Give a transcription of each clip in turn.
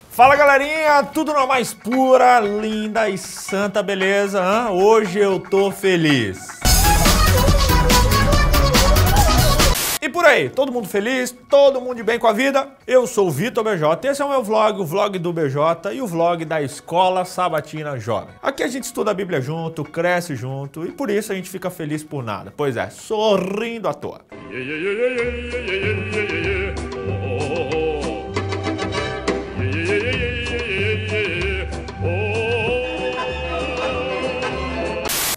Fala galerinha, tudo na mais pura, linda e santa beleza, hein? Hoje eu tô feliz. E por aí, todo mundo feliz? Todo mundo de bem com a vida? Eu sou o Vitor BJ, esse é o meu vlog, o vlog do BJ e o vlog da Escola Sabatina Jovem. Aqui a gente estuda a Bíblia junto, cresce junto e por isso a gente fica feliz por nada. Pois é, sorrindo à toa.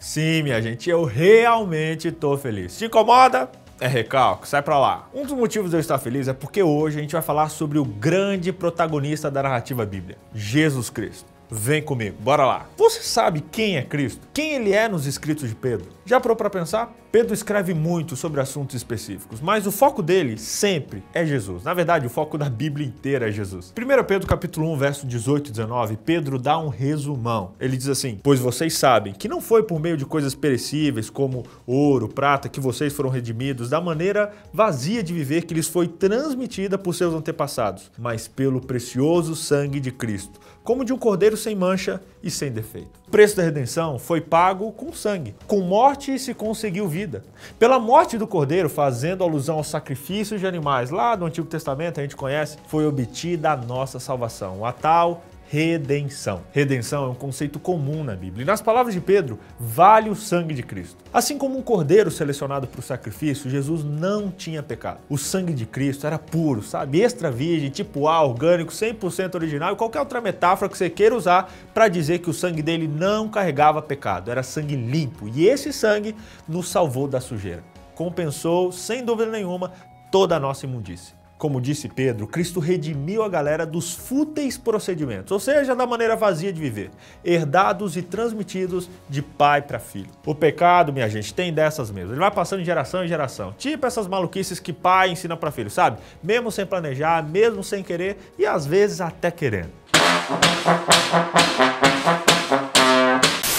Sim, minha gente, eu realmente tô feliz. Te incomoda? É recalque, sai pra lá. Um dos motivos de eu estar feliz é porque hoje a gente vai falar sobre o grande protagonista da narrativa bíblica, Jesus Cristo. Vem comigo, bora lá. Você sabe quem é Cristo? Quem ele é nos escritos de Pedro? Já parou para pensar? Pedro escreve muito sobre assuntos específicos, mas o foco dele sempre é Jesus. Na verdade, o foco da Bíblia inteira é Jesus. 1 Pedro capítulo 1, verso 18 e 19, Pedro dá um resumão. Ele diz assim: pois vocês sabem que não foi por meio de coisas perecíveis como ouro, prata, que vocês foram redimidos da maneira vazia de viver que lhes foi transmitida por seus antepassados, mas pelo precioso sangue de Cristo, como de um cordeiro sem mancha e sem defeito. O preço da redenção foi pago com sangue. Com morte se conseguiu vida. Pela morte do cordeiro, fazendo alusão aos sacrifícios de animais lá do Antigo Testamento, a gente conhece, foi obtida a nossa salvação, a tal redenção. Redenção é um conceito comum na Bíblia. E nas palavras de Pedro, vale o sangue de Cristo. Assim como um cordeiro selecionado para o sacrifício, Jesus não tinha pecado. O sangue de Cristo era puro, sabe? Extra virgem, tipo A, orgânico, 100% original e qualquer outra metáfora que você queira usar para dizer que o sangue dele não carregava pecado. Era sangue limpo. E esse sangue nos salvou da sujeira. Compensou, sem dúvida nenhuma, toda a nossa imundície. Como disse Pedro, Cristo redimiu a galera dos fúteis procedimentos, ou seja, da maneira vazia de viver, herdados e transmitidos de pai para filho. O pecado, minha gente, tem dessas mesmo. Ele vai passando de geração em geração. Tipo essas maluquices que pai ensina para filho, sabe? Mesmo sem planejar, mesmo sem querer e às vezes até querendo.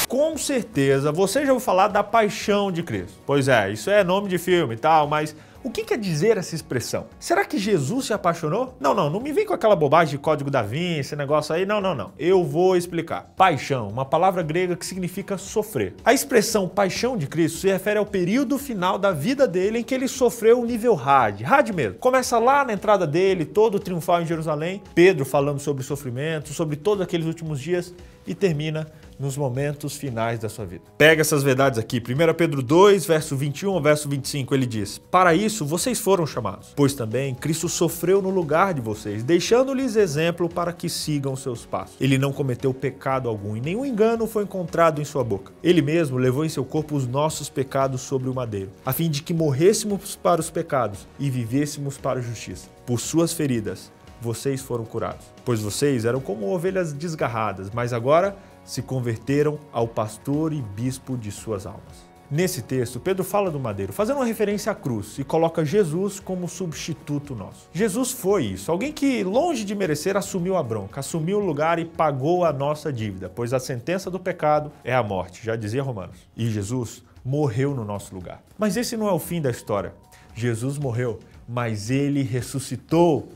Com certeza, você já ouviu falar da paixão de Cristo. Pois é, isso é nome de filme e tal, mas o que quer dizer essa expressão? Será que Jesus se apaixonou? Não me vem com aquela bobagem de Código da Vinci, esse negócio aí. Não. Eu vou explicar. Paixão, uma palavra grega que significa sofrer. A expressão paixão de Cristo se refere ao período final da vida dele em que ele sofreu o nível hard mesmo. Começa lá na entrada dele, todo triunfal em Jerusalém, Pedro falando sobre sofrimento, sobre todos aqueles últimos dias e termina nos momentos finais da sua vida. Pega essas verdades aqui, 1 Pedro 2, verso 21 ao verso 25, ele diz: para isso vocês foram chamados, pois também Cristo sofreu no lugar de vocês, deixando-lhes exemplo para que sigam seus passos. Ele não cometeu pecado algum e nenhum engano foi encontrado em sua boca. Ele mesmo levou em seu corpo os nossos pecados sobre o madeiro, a fim de que morrêssemos para os pecados e vivêssemos para a justiça. Por suas feridas, vocês foram curados, pois vocês eram como ovelhas desgarradas, mas agora se converteram ao pastor e bispo de suas almas. Nesse texto, Pedro fala do madeiro, fazendo uma referência à cruz e coloca Jesus como substituto nosso. Jesus foi isso, alguém que, longe de merecer, assumiu a bronca, assumiu o lugar e pagou a nossa dívida, pois a sentença do pecado é a morte, já dizia Romanos. E Jesus morreu no nosso lugar. Mas esse não é o fim da história. Jesus morreu, mas ele ressuscitou.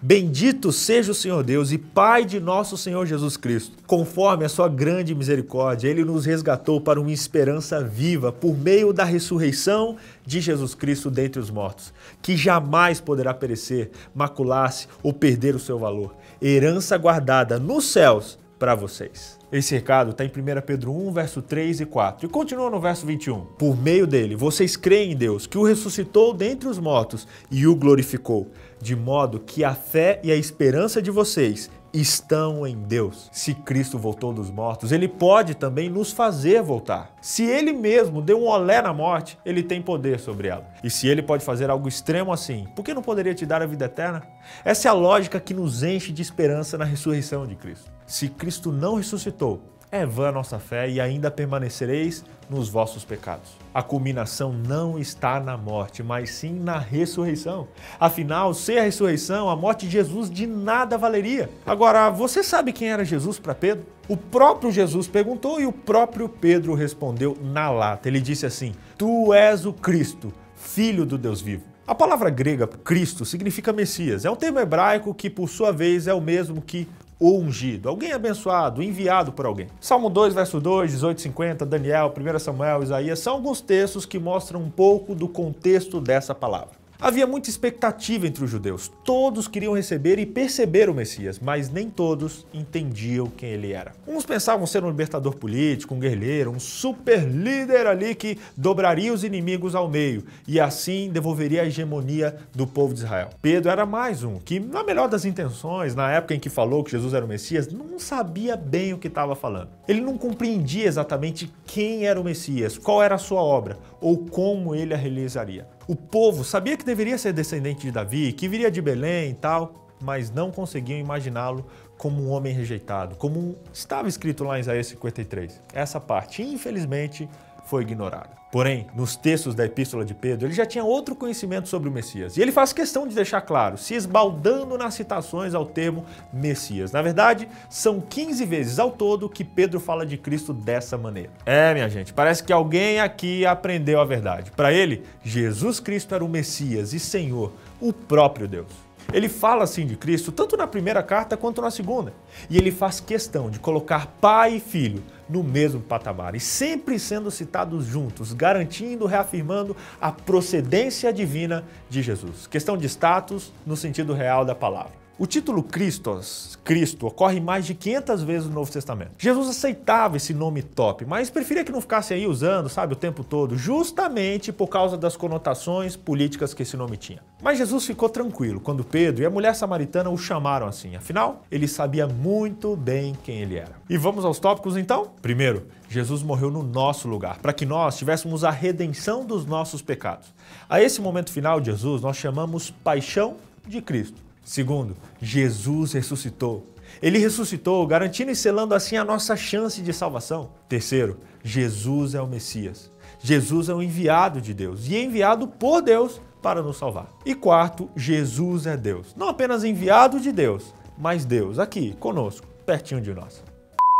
Bendito seja o Senhor Deus e Pai de nosso Senhor Jesus Cristo. Conforme a sua grande misericórdia, Ele nos resgatou para uma esperança viva por meio da ressurreição de Jesus Cristo dentre os mortos, que jamais poderá perecer, macular-se ou perder o seu valor. Herança guardada nos céus para vocês. Esse recado está em 1 Pedro 1, verso 3 e 4. E continua no verso 21. Por meio dele, vocês creem em Deus, que o ressuscitou dentre os mortos e o glorificou, de modo que a fé e a esperança de vocês estão em Deus. Se Cristo voltou dos mortos, Ele pode também nos fazer voltar. Se Ele mesmo deu um olé na morte, Ele tem poder sobre ela. E se Ele pode fazer algo extremo assim, por que não poderia te dar a vida eterna? Essa é a lógica que nos enche de esperança na ressurreição de Cristo. Se Cristo não ressuscitou, é vã a nossa fé e ainda permanecereis nos vossos pecados. A culminação não está na morte, mas sim na ressurreição. Afinal, sem a ressurreição, a morte de Jesus de nada valeria. Agora, você sabe quem era Jesus para Pedro? O próprio Jesus perguntou e o próprio Pedro respondeu na lata. Ele disse assim: Tu és o Cristo, Filho do Deus vivo. A palavra grega Cristo significa Messias. É um termo hebraico que, por sua vez, é o mesmo que o ungido, alguém abençoado, enviado por alguém. Salmo 2, verso 2, 18:50, Daniel, 1 Samuel, Isaías, são alguns textos que mostram um pouco do contexto dessa palavra. Havia muita expectativa entre os judeus. Todos queriam receber e perceber o Messias, mas nem todos entendiam quem ele era. Uns pensavam ser um libertador político, um guerreiro, um super líder ali que dobraria os inimigos ao meio e assim devolveria a hegemonia do povo de Israel. Pedro era mais um que, na melhor das intenções, na época em que falou que Jesus era o Messias, não sabia bem o que estava falando. Ele não compreendia exatamente quem era o Messias, qual era a sua obra ou como ele a realizaria. O povo sabia que deveria ser descendente de Davi, que viria de Belém e tal, mas não conseguiam imaginá-lo como um homem rejeitado, como estava escrito lá em Isaías 53. Essa parte, infelizmente, foi ignorada. Porém, nos textos da Epístola de Pedro, ele já tinha outro conhecimento sobre o Messias. E ele faz questão de deixar claro, se esbaldando nas citações ao termo Messias. Na verdade, são 15 vezes ao todo que Pedro fala de Cristo dessa maneira. Minha gente, parece que alguém aqui aprendeu a verdade. Para ele, Jesus Cristo era o Messias e Senhor, o próprio Deus. Ele fala assim de Cristo tanto na primeira carta quanto na segunda. E ele faz questão de colocar pai e filho no mesmo patamar e sempre sendo citados juntos, garantindo, reafirmando a procedência divina de Jesus. Questão de status no sentido real da palavra. O título Christos, Cristo, ocorre mais de 500 vezes no Novo Testamento. Jesus aceitava esse nome top, mas preferia que não ficasse aí usando, sabe, o tempo todo, justamente por causa das conotações políticas que esse nome tinha. Mas Jesus ficou tranquilo quando Pedro e a mulher samaritana o chamaram assim. Afinal, ele sabia muito bem quem ele era. E vamos aos tópicos então? Primeiro, Jesus morreu no nosso lugar, para que nós tivéssemos a redenção dos nossos pecados. A esse momento final de Jesus, nós chamamos Paixão de Cristo. Segundo, Jesus ressuscitou. Ele ressuscitou, garantindo e selando assim a nossa chance de salvação. Terceiro, Jesus é o Messias. Jesus é o enviado de Deus e é enviado por Deus para nos salvar. E quarto, Jesus é Deus. Não apenas enviado de Deus, mas Deus aqui, conosco, pertinho de nós.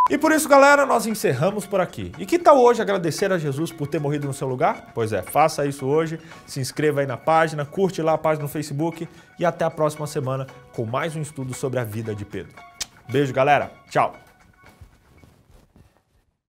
E por isso, galera, nós encerramos por aqui. E que tal hoje agradecer a Jesus por ter morrido no seu lugar? Pois é, faça isso hoje, se inscreva aí na página, curte lá a página no Facebook e até a próxima semana com mais um estudo sobre a vida de Pedro. Beijo, galera. Tchau.